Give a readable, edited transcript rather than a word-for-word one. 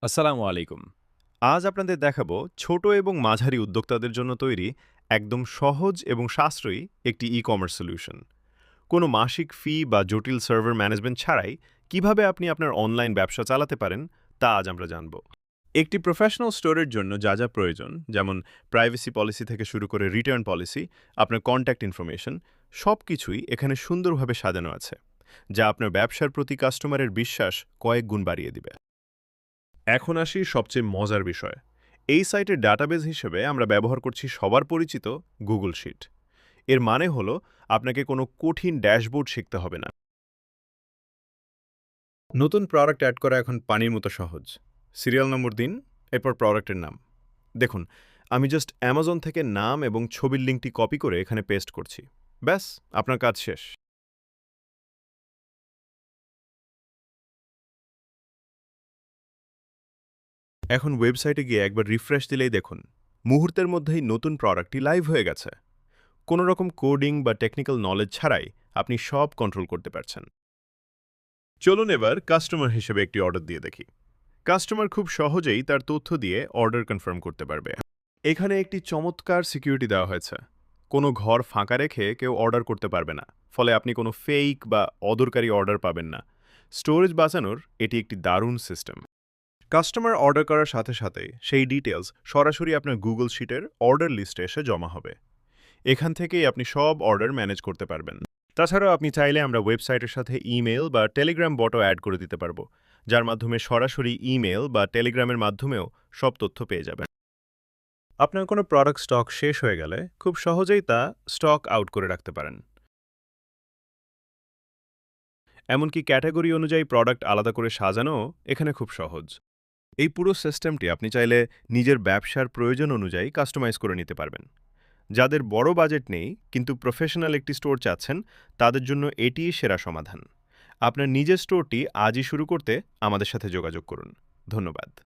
আসসালামু আলাইকুম। আজ আপনাদের দেখাবো ছোট এবং মাঝারি উদ্যোক্তাদের জন্য তৈরি একদম সহজ এবং সাশ্রয়ী একটি ই-কমার্স সলিউশন। কোনো মাসিক ফি বা জটিল সার্ভার ম্যানেজমেন্ট ছাড়াই কিভাবে আপনি আপনার অনলাইন ব্যবসা চালাতে পারেন তা আজ আমরা জানব। একটি প্রফেশনাল স্টোরের জন্য যা যা প্রয়োজন, যেমন প্রাইভেসি পলিসি থেকে শুরু করে রিটার্ন পলিসি, আপনার কন্ট্যাক্ট ইনফরমেশন, সবকিছুই এখানে সুন্দরভাবে সাজানো আছে, যা আপনার ব্যবসার প্রতি কাস্টমারের বিশ্বাস কয়েক গুণ বাড়িয়ে দিবে। এখন আসি সবচেয়ে মজার বিষয়। এই সাইটের ডাটাবেজ হিসেবে আমরা ব্যবহার করছি সবার পরিচিত গুগল শিট। এর মানে হলো আপনাকে কোনো কঠিন ড্যাশবোর্ড শিখতে হবে না। নতুন প্রোডাক্ট অ্যাড করা এখন পানির মতো সহজ। সিরিয়াল নম্বর দিন, এরপর প্রোডাক্টের নাম। দেখুন, আমি জাস্ট অ্যামাজন থেকে নাম এবং ছবির লিঙ্কটি কপি করে এখানে পেস্ট করছি। ব্যাস, আপনার কাজ শেষ। এখন ওয়েবসাইটে গিয়ে একবার রিফ্রেশ দিলেই দেখুন, মুহূর্তের মধ্যেই নতুন প্রোডাক্টটি লাইভ হয়ে গেছে। কোনো রকম কোডিং বা টেকনিক্যাল নলেজ ছাড়াই আপনি সব কন্ট্রোল করতে পারছেন। চলুন এবার কাস্টমার হিসেবে একটি অর্ডার দিয়ে দেখি। কাস্টমার খুব সহজেই তার তথ্য দিয়ে অর্ডার কনফার্ম করতে পারবে। এখানে একটি চমৎকার সিকিউরিটি দেওয়া হয়েছে। কোনো ঘর ফাঁকা রেখে কেউ অর্ডার করতে পারবে না, ফলে আপনি কোনো ফেক বা অদরকারি অর্ডার পাবেন না। স্টোরেজ বাঁচানোর এটি একটি দারুণ সিস্টেম। কাস্টমার অর্ডার করার সাথে সাথে সেই ডিটেলস সরাসরি আপনার গুগল শিটের অর্ডার লিস্টে এসে জমা হবে। এখান থেকেই আপনি সব অর্ডার ম্যানেজ করতে পারবেন। তাছাড়াও আপনি চাইলে আমরা ওয়েবসাইটের সাথে ইমেল বা টেলিগ্রাম বটও অ্যাড করে দিতে পারবো, যার মাধ্যমে সরাসরি ইমেল বা টেলিগ্রামের মাধ্যমেও সব তথ্য পেয়ে যাবেন। আপনার কোনো প্রোডাক্ট স্টক শেষ হয়ে গেলে খুব সহজেই তা স্টক আউট করে রাখতে পারেন। এমনকি ক্যাটাগরি অনুযায়ী প্রোডাক্ট আলাদা করে সাজানো এখানে খুব সহজ। এই পুরো সিস্টেমটি আপনি চাইলে নিজের ব্যবসার প্রয়োজন অনুযায়ী কাস্টমাইজ করে নিতে পারবেন। যাদের বড় বাজেট নেই কিন্তু প্রফেশনাল একটি স্টোর চাচ্ছেন, তাদের জন্য এটিই সেরা সমাধান। আপনার নিজের স্টোরটি আজই শুরু করতে আমাদের সাথে যোগাযোগ করুন। ধন্যবাদ।